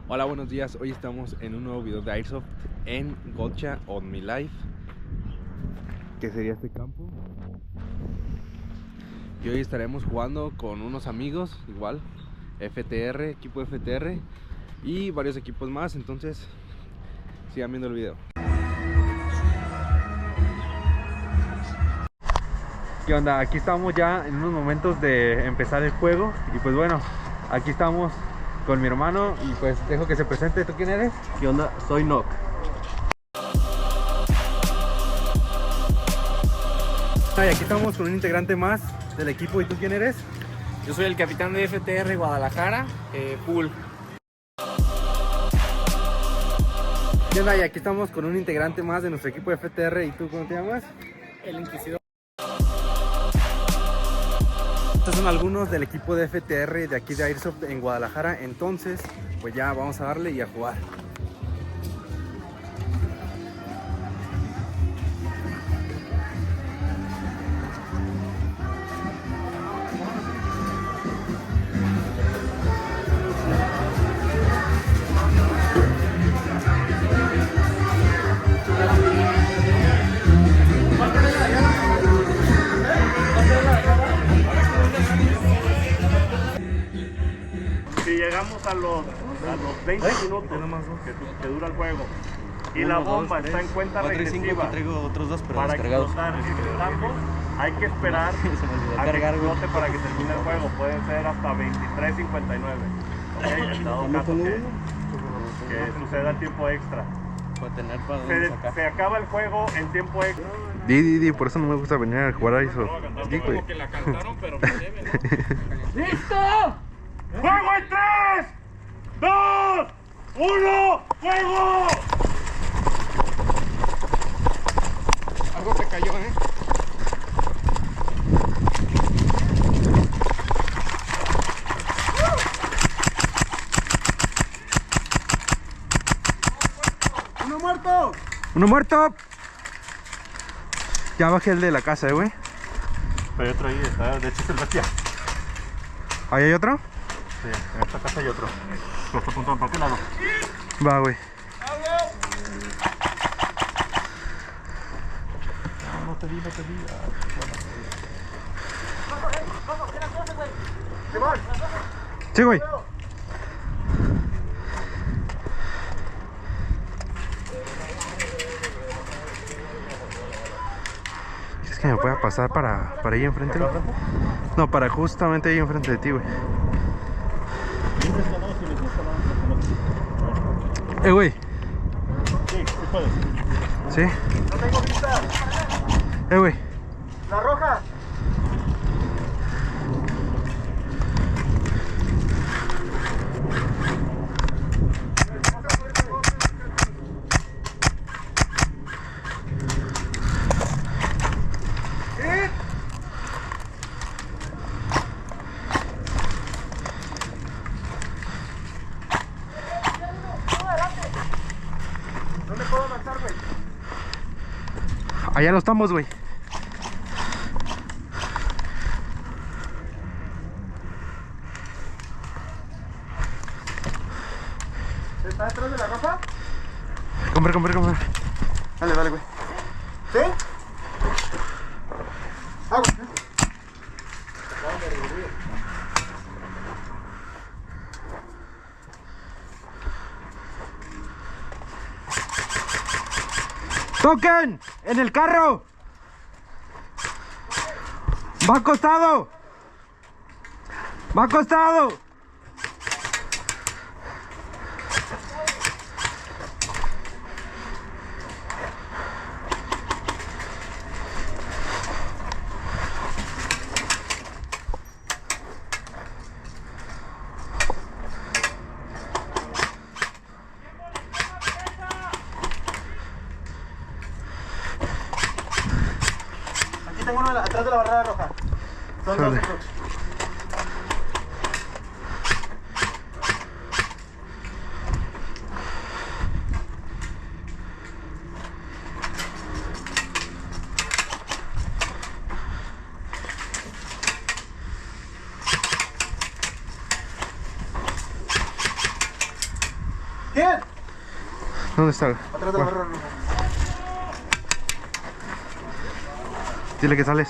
Hola, buenos días. Hoy estamos en un nuevo video de Airsoft en Gotcha On My Life, que sería este campo. Y hoy estaremos jugando con unos amigos, igual, FTR, equipo FTR y varios equipos más. Entonces, sigan viendo el video. ¿Qué onda? Aquí estamos ya en unos momentos de empezar el juego. Y pues bueno, aquí estamos con mi hermano y pues dejo que se presente. ¿Tú quién eres? ¿Qué onda? Soy Nock. Y aquí estamos con un integrante más del equipo. ¿Y tú quién eres? Yo soy el capitán de FTR Guadalajara, Pool. ¿Qué onda? Y aquí estamos con un integrante más de nuestro equipo de FTR. ¿Y tú cómo te llamas? El Inquisidor. Estos son algunos del equipo de FTR de aquí de Airsoft en Guadalajara. Entonces, pues ya vamos a darle y a jugar. Si llegamos a los 20 minutos que dura el juego y la bomba está en cuenta regresiva para explotar el campo, hay que esperar a que explote para que termine el juego. Puede ser hasta 23:59. ¿Okay? En dado caso que suceda tiempo extra. Se acaba el juego en tiempo extra. Di, por eso no me gusta venir a jugar a Airsoft. Como que la cantaron, pero no deben. ¡Listo! ¡Fuego en 3, 2, 1, ¡fuego! Algo se cayó, ¡Uno muerto! ¡Uno muerto! Ya bajé el de la casa, güey. Pero hay otro ahí, está, de hecho es el bestia. ¿Ahí hay otro? Sí, en esta casa hay otro. Lo está apuntando para qué lado. Va, güey. No te vi. Sí, güey. ¿Es que me pueda pasar para ahí enfrente? No, para justamente ahí enfrente de ti, güey. Güey. Sí, sí puedes. ¿Sí? No tengo vista. Güey. La roja. ¿Dónde puedo avanzar, güey? Allá no estamos, güey. ¿Está detrás de la roja? Compre. Dale, güey. ¿Sí? Ah, güey. ¡Toquen! ¡En el carro! ¡Va acostado! ¡Va acostado! Aquí tengo uno atrás de la barrera roja. Son Sale. dos crux. ¿Quién? ¿Dónde está? Atrás de la barra roja. Dile que sales.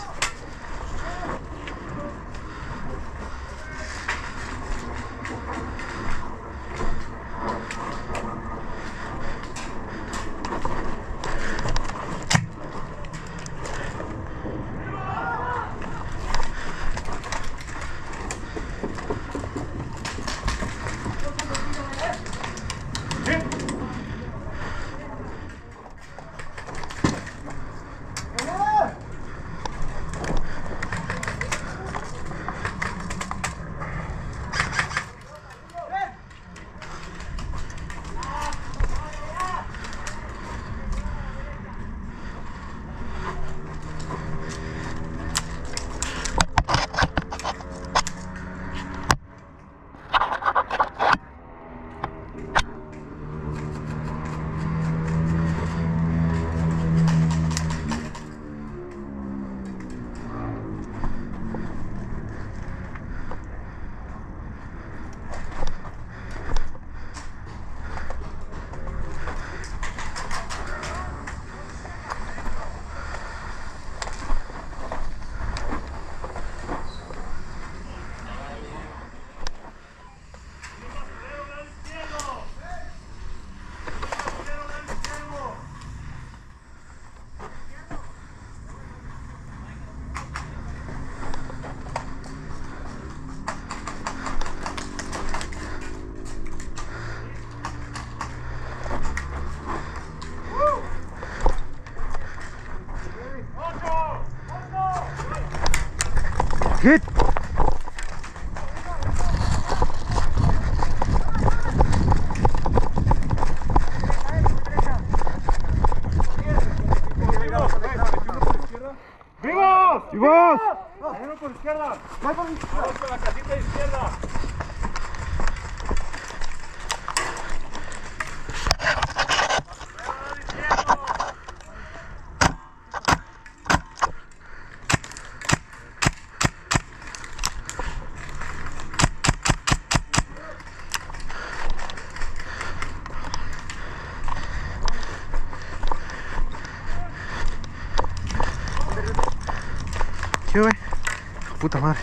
Hit. ¡Vivos! ¡Vivos! Uno por izquierda. Vamos con la casita izquierda. ¿Qué, güey? Puta madre.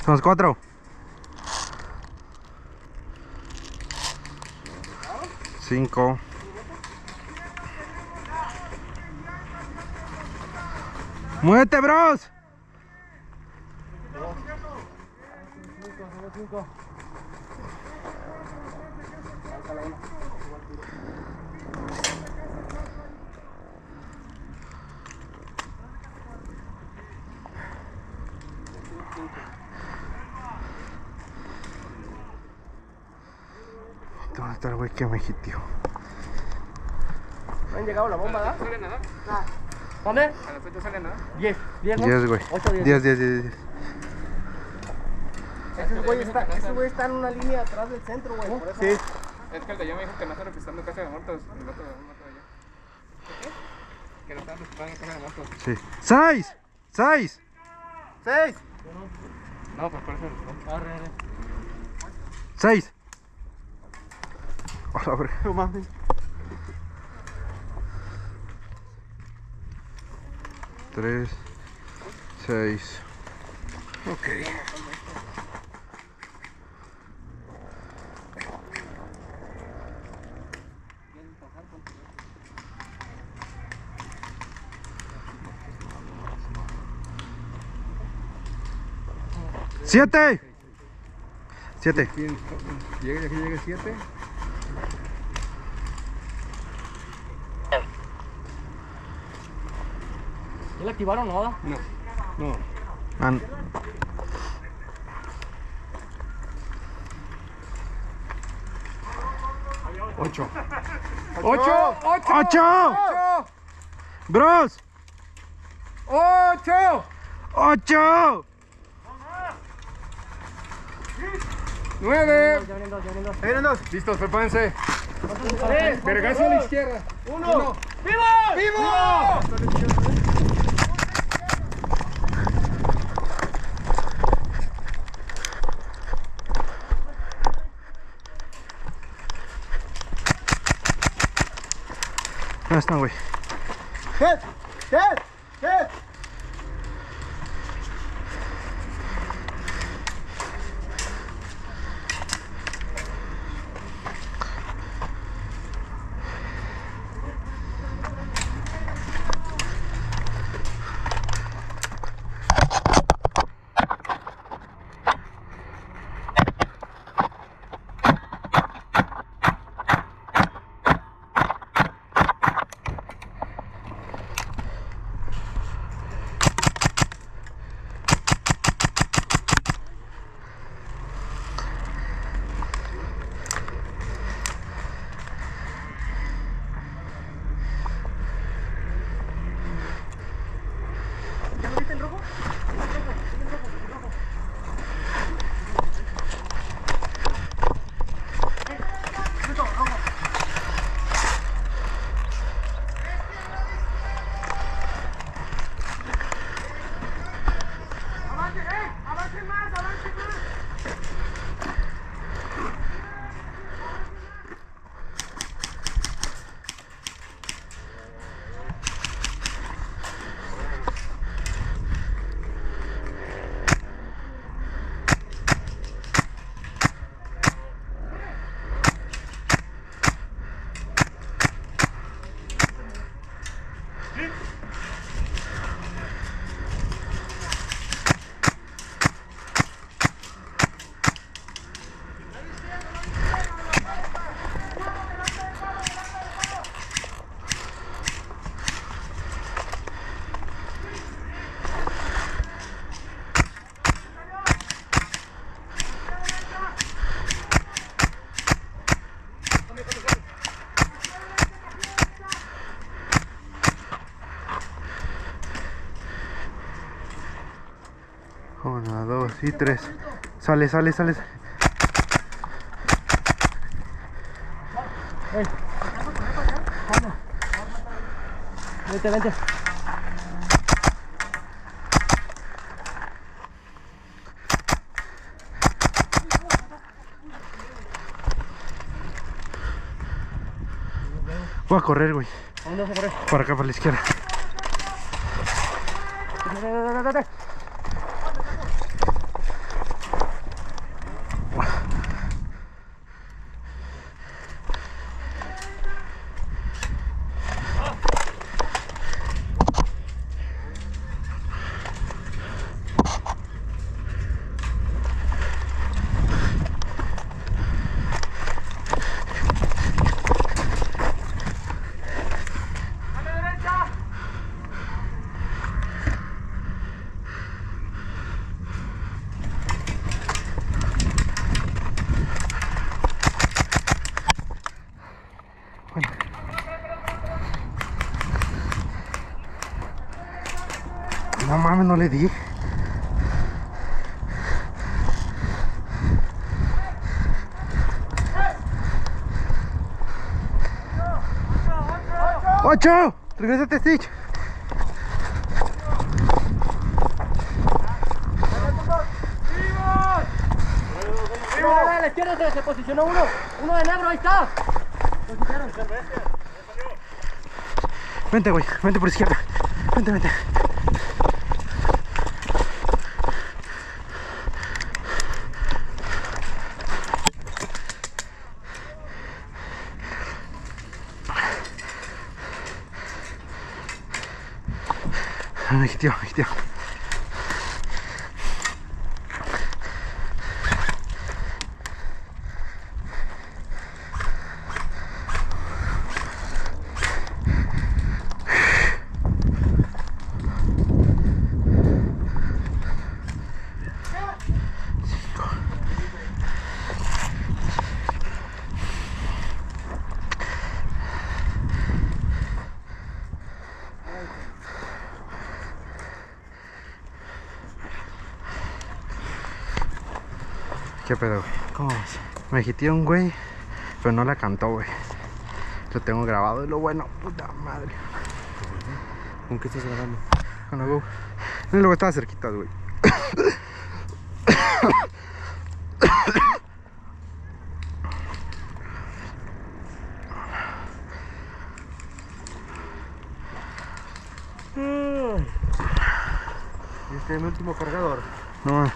Somos 4. 5. ¡Muévete, bros! ¿Dónde está el güey que me hitió? ¿No han llegado la bomba, da? ¿Sale nada? ¿Dónde? ¿A la fecha sale nada? 10. 10, ¿no? 10, güey. 8, 10. 10, 10, 10, 10. Ese güey está en una línea atrás del centro, güey. Por eso. Sí. Es que el de allá me dijo que no está registrando casa de muertos. El otro de allá. ¿Qué? Que no están registrando casa de muertos. Sí. ¡6! ¡6! 6. No, pues por eso. 6. Hola, No mames. 3, 6. Ok. ¡7! 7. Llega 7. ¿Ya la activaron o no? No. 8. 8. Bros. 8. 8. 9. Ya vienen dos. Listos, prepárense. Vergazo a la izquierda. 1. ¡Vivo! ¿Dónde están, güey? Head. Una, 2 y 3. Sale. Vente. Voy a correr, güey. ¿Dónde vas a correr? Para acá, para la izquierda. No mames, no le di. ¡8! ¡Regrésate, Stitch! A la izquierda se posicionó uno. Uno de negro, ahí está. Vente, güey. Vente por izquierda. Vente. Me quitó. ¿Qué pedo, güey? ¿Cómo vas? Me quité un güey, pero no la cantó, güey. Lo tengo grabado y lo bueno, puta madre. ¿Con qué estás grabando? Con la Go. Luego estaba cerquita, güey. Este es mi último cargador. No,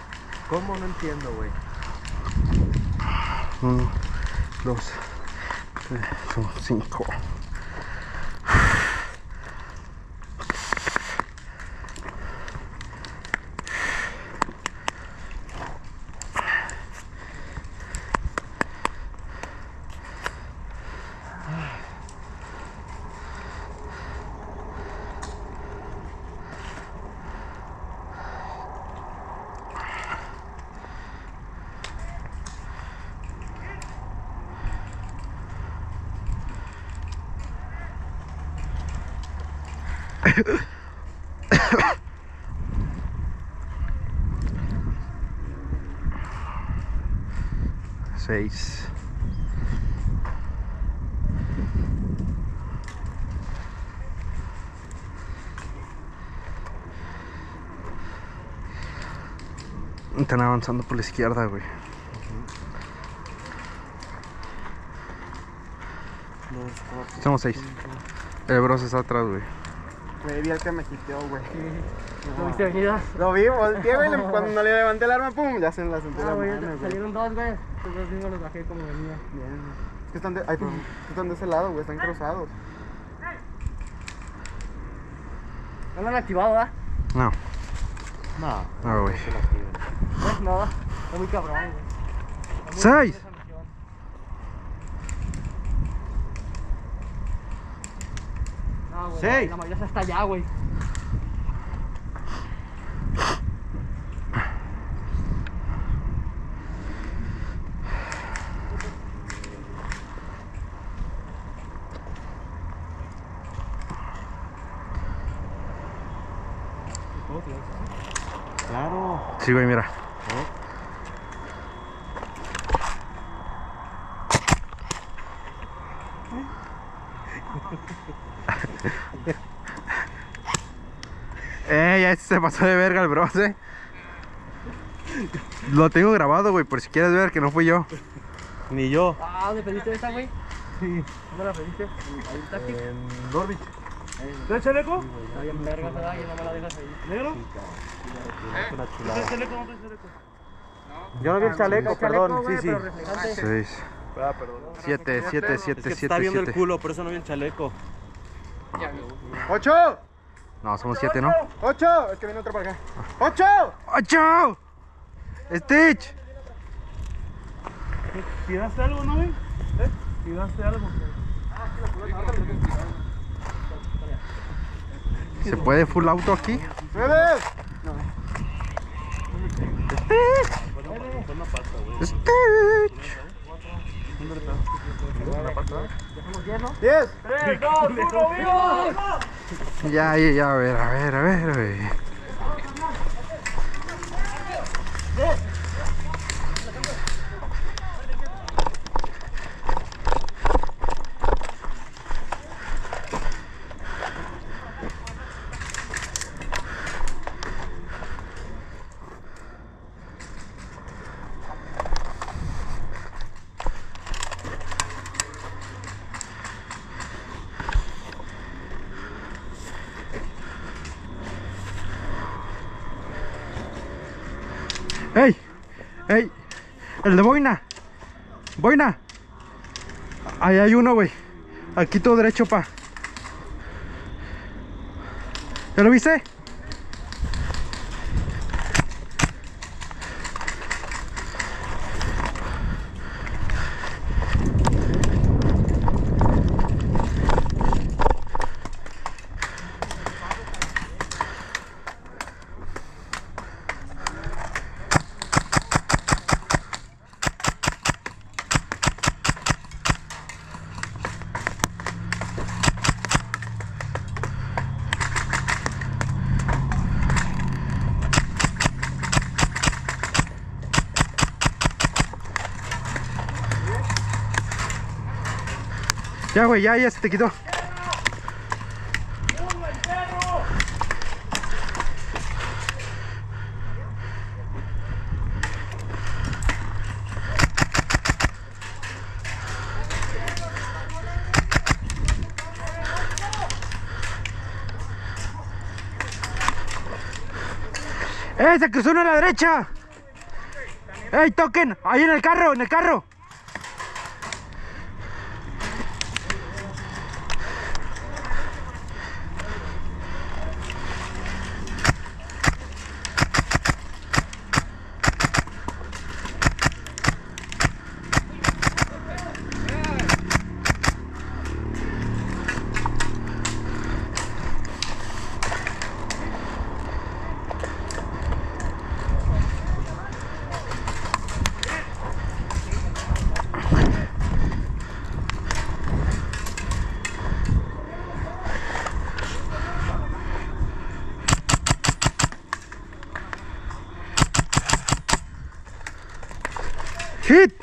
¿Cómo? No entiendo, güey. 1, 2, 3, 5. Seis. Están avanzando por la izquierda, güey. Somos 6. El bros está atrás, güey. Me vi el que me quiteó, güey. ¿Lo viste venir? Lo vi, volteé, güey. Cuando le levanté el arma, pum, ya se la senté la Ah, güey, mano, güey. salieron dos, güey. Estos dos mismos los bajé como venía. Bien. Es que están de, ay, pues, están de ese lado, güey. Están cruzados. ¿No lo han activado, ¿verdad? No, No. no, güey. No, está muy cabrón, güey. Está muy 6. cabrón esa misión. No, güey, Seis. la mayoría está allá, güey. Claro. Sí, güey, mira. Ya se pasó de verga el bros, Lo tengo grabado, güey, por si quieres ver que no fui yo. Ni yo. Ah, ¿dónde pediste esta, güey? Sí. ¿Dónde la pediste? Ahí está, aquí. En Norwich. ¿Ves chaleco? Está bien verga, ¿verdad? Y no me la dejas ahí. ¿Negro? Una chulada. ¿Ves chaleco? ¿No ves chaleco? Yo no vi el chaleco, perdón. Sí, sí. Pero reflejante. 6, Ah, perdón. 7, 7, Es 7, que te 7, está viendo el 7. culo, por eso no vi el chaleco. 8. No, somos 7, ¿no? 8. Es que viene otro para acá. 8. 8. Stitch. ¿Tiraste algo, no, güey? ¿Tiraste algo? ¿Se puede full auto aquí? 9. Stitch. 10. 3, 2, 1, ¡vivo! Ya, a ver, güey. ¡Ey! ¡Ey! El de Boina. Boina. Ahí hay uno, güey. Aquí todo derecho, pa. ¿Ya lo viste? Ya, güey, ya se te quitó. Se cruzó uno a la derecha. ¡Ey, toquen! Ahí en el carro, en el carro. ¡Hit!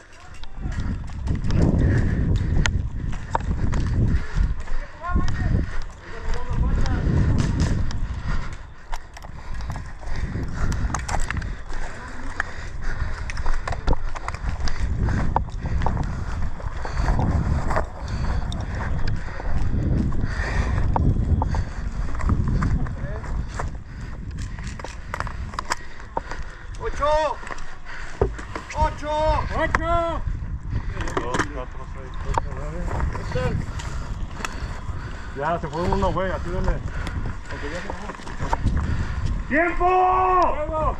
¡Ocho! 2, 4, 6, 9. Ya, se fue uno, güey, así dale. ¡Tiempo!